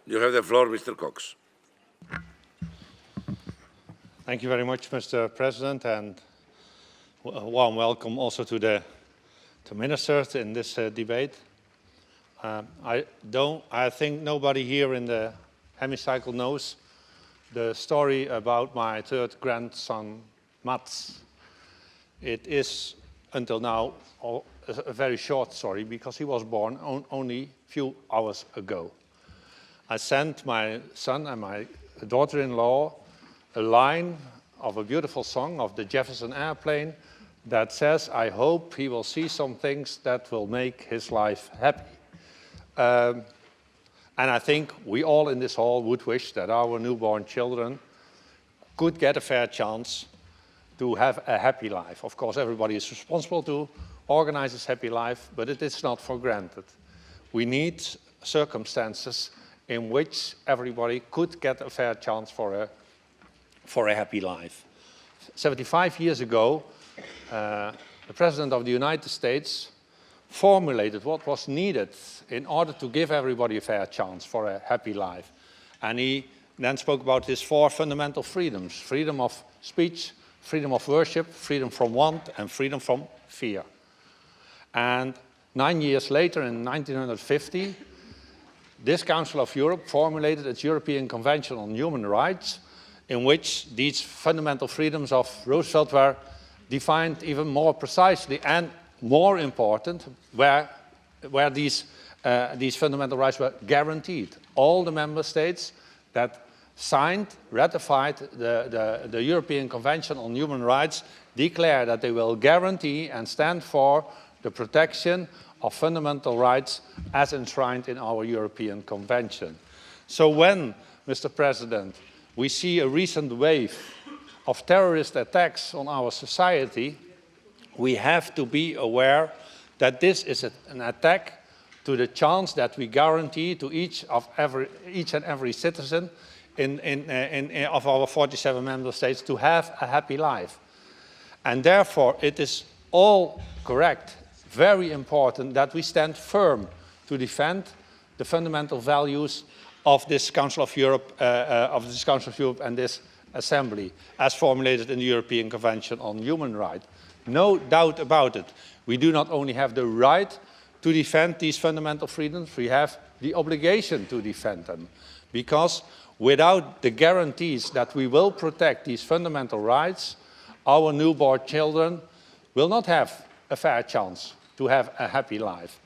You have the floor, Mr. Kox. Thank you very much, Mr. President, and a warm welcome also to the ministers in this debate. I think nobody here in the hemicycle knows the story about my third grandson, Mats. It is, until now, a very short story because he was born only a few hours ago. I sent my son and my daughter-in-law a line of a beautiful song of the Jefferson Airplane that says, "I hope he will see some things that will make his life happy." And I think we all in this hall would wish that our newborn children could get a fair chance to have a happy life. Of course, everybody is responsible to organize his happy life, but it is not for granted. We need circumstances in which everybody could get a fair chance for a happy life. 75 years ago, the President of the United States formulated what was needed in order to give everybody a fair chance for a happy life. And he then spoke about his 4 fundamental freedoms: freedom of speech, freedom of worship, freedom from want, and freedom from fear. And 9 years later, in 1950, this Council of Europe formulated its European Convention on Human Rights, in which these fundamental freedoms of Roosevelt were defined even more precisely, and more important, where these fundamental rights were guaranteed. All the member states that signed, ratified the European Convention on Human Rights declare that they will guarantee and stand for the protection of fundamental rights as enshrined in our European Convention. So when, Mr. President, we see a recent wave of terrorist attacks on our society, we have to be aware that this is an attack to the chance that we guarantee to each and every citizen of our 47 member states to have a happy life. And therefore, it is all correct, very important, that we stand firm to defend the fundamental values of this Council of Europe, and this Assembly, as formulated in the European Convention on Human Rights. No doubt about it. We do not only have the right to defend these fundamental freedoms, we have the obligation to defend them. Because without the guarantees that we will protect these fundamental rights, our newborn children will not have a fair chance to have a happy life.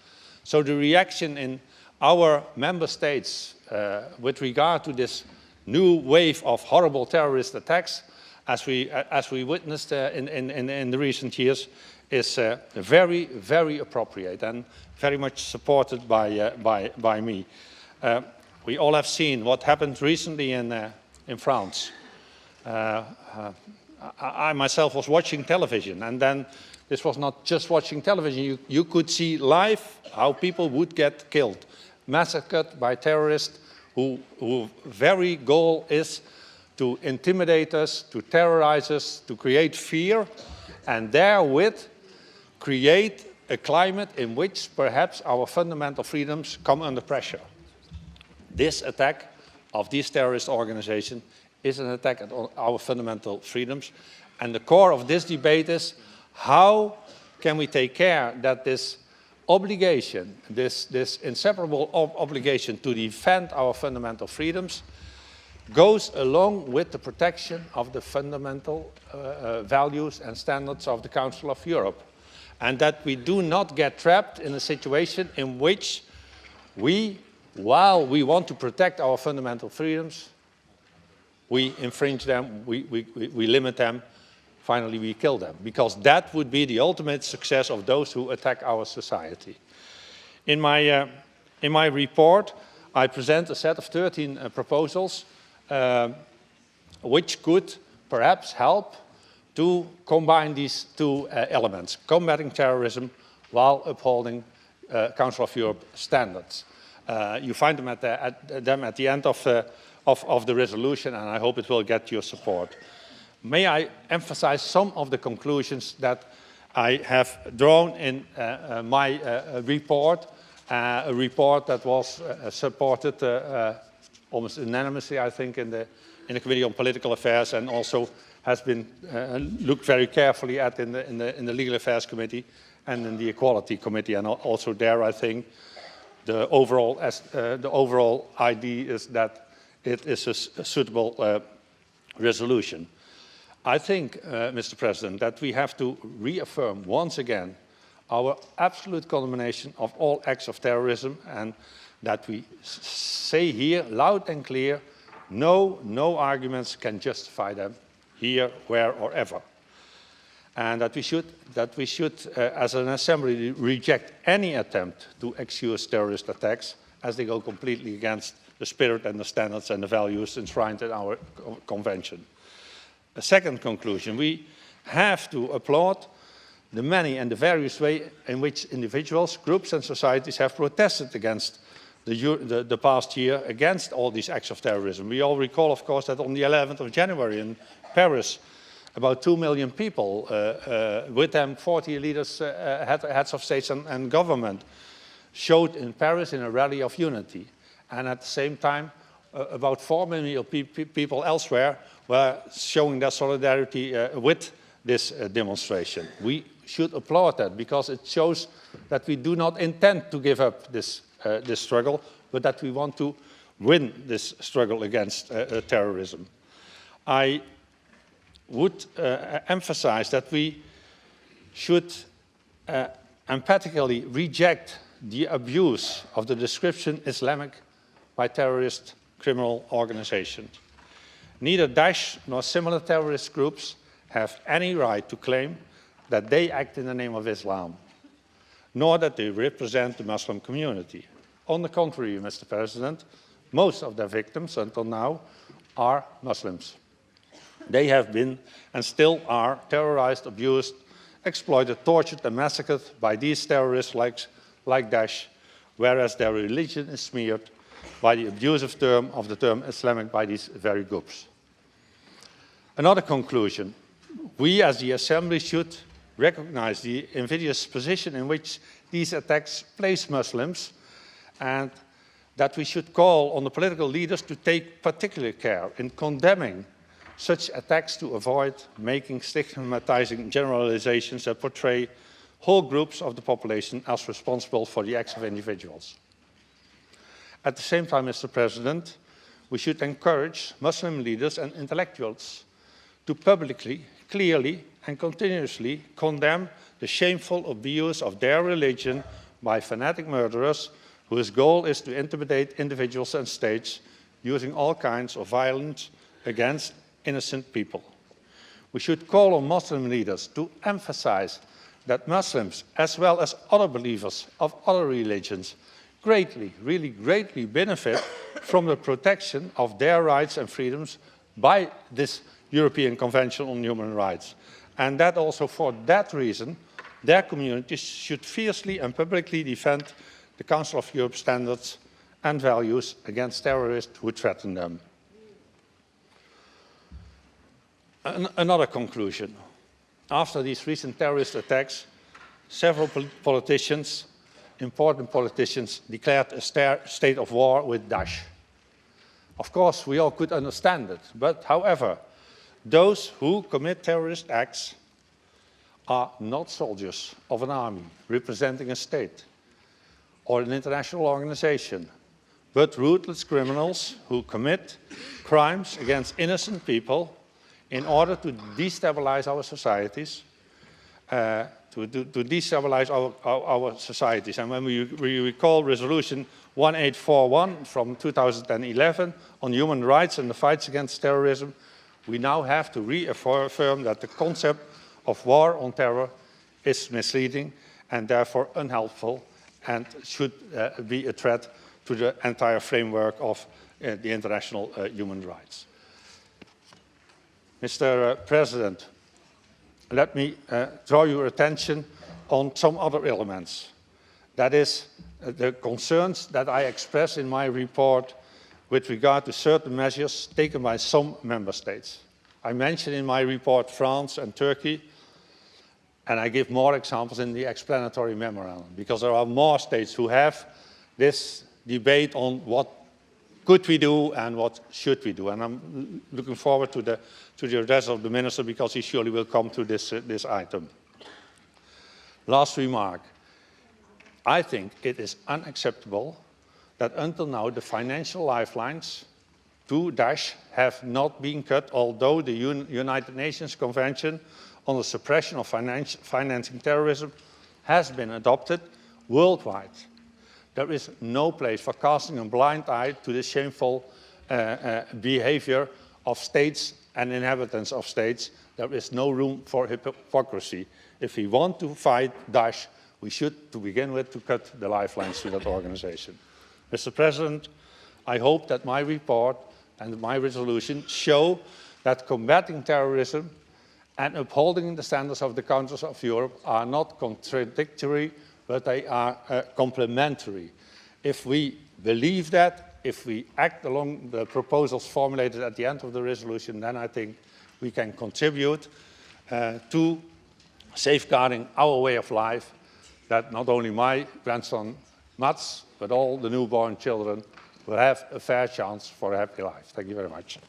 So the reaction in our member states with regard to this new wave of horrible terrorist attacks, as we witnessed in the recent years, is very, very appropriate and very much supported by me. We all have seen what happened recently in France. I myself was watching television, and then this was not just watching television. You could see live how people would get killed, massacred by terrorists whose very goal is to intimidate us, to terrorize us, to create fear, and therewith create a climate in which perhaps our fundamental freedoms come under pressure. This attack of these terrorist organizations is an attack on our fundamental freedoms, and the core of this debate is how can we take care that this obligation, this inseparable obligation to defend our fundamental freedoms goes along with the protection of the fundamental values and standards of the Council of Europe. And that we do not get trapped in a situation in which while we want to protect our fundamental freedoms, we infringe them, we limit them, finally we kill them, because that would be the ultimate success of those who attack our society. In my report, I present a set of 13 proposals which could perhaps help to combine these 2 elements, combating terrorism while upholding Council of Europe standards. You find them at the end of the resolution, and I hope it will get your support. May I emphasize some of the conclusions that I have drawn in my report, a report that was supported almost unanimously, I think, in the Committee on Political Affairs, and also has been looked very carefully at in the Legal Affairs Committee and in the Equality Committee. And also there, I think, the overall idea is that it is a suitable resolution. I think, Mr. President, that we have to reaffirm once again our absolute condemnation of all acts of terrorism, and that we say here loud and clear, no arguments can justify them here, where or ever. And that we should, as an assembly, reject any attempt to excuse terrorist attacks, as they go completely against the spirit and the standards and the values enshrined in our convention. A second conclusion, we have to applaud the many and the various ways in which individuals, groups and societies have protested against the past year, against all these acts of terrorism. We all recall, of course, that on the 11th of January in Paris, about 2 million people, with them 40 leaders, heads of states and government, showed in Paris in a rally of unity. And at the same time, about 4 million people elsewhere were showing their solidarity with this demonstration. We should applaud that, because it shows that we do not intend to give up this struggle, but that we want to win this struggle against terrorism. I would emphasize that we should emphatically reject the abuse of the description Islamic by terrorist criminal organizations. Neither Daesh nor similar terrorist groups have any right to claim that they act in the name of Islam, nor that they represent the Muslim community. On the contrary, Mr. President, most of their victims until now are Muslims. They have been and still are terrorized, abused, exploited, tortured and massacred by these terrorists like Daesh, whereas their religion is smeared by the abusive term of the term Islamic by these very groups. Another conclusion, we as the Assembly should recognize the invidious position in which these attacks place Muslims, and that we should call on the political leaders to take particular care in condemning such attacks to avoid making stigmatizing generalizations that portray whole groups of the population as responsible for the acts of individuals. At the same time, Mr. President, we should encourage Muslim leaders and intellectuals to publicly, clearly and continuously condemn the shameful abuse of their religion by fanatic murderers whose goal is to intimidate individuals and states using all kinds of violence against innocent people. We should call on Muslim leaders to emphasize that Muslims, as well as other believers of other religions, greatly, really greatly benefit from the protection of their rights and freedoms by this European Convention on Human Rights. And that also for that reason, their communities should fiercely and publicly defend the Council of Europe standards and values against terrorists who threaten them. Another conclusion. After these recent terrorist attacks, several politicians, important politicians, declared a state of war with Daesh. Of course, we all could understand it, but however, those who commit terrorist acts are not soldiers of an army representing a state or an international organization, but ruthless criminals who commit crimes against innocent people in order to destabilize our societies, to destabilize our societies. And when we recall Resolution 1841 from 2011 on human rights and the fights against terrorism, we now have to reaffirm that the concept of war on terror is misleading and therefore unhelpful and should be a threat to the entire framework of the international human rights. Mr. President, let me draw your attention on some other elements. That is, the concerns that I express in my report with regard to certain measures taken by some member states. I mention in my report France and Turkey, and I give more examples in the explanatory memorandum, because there are more states who have this debate on what could we do and what should we do? And I'm looking forward to the address of the Minister, because he surely will come to this item. Last remark. I think it is unacceptable that until now the financial lifelines to Daesh have not been cut, although the United Nations Convention on the Suppression of Financing Terrorism has been adopted worldwide. There is no place for casting a blind eye to the shameful behavior of states and inhabitants of states. There is no room for hypocrisy. If we want to fight Daesh, we should, to begin with, to cut the lifelines to that organization. Mr. President, I hope that my report and my resolution show that combating terrorism and upholding the standards of the countries of Europe are not contradictory, but they are complementary. If we believe that, if we act along the proposals formulated at the end of the resolution, then I think we can contribute to safeguarding our way of life, that not only my grandson Mats, but all the newborn children will have a fair chance for a happy life. Thank you very much.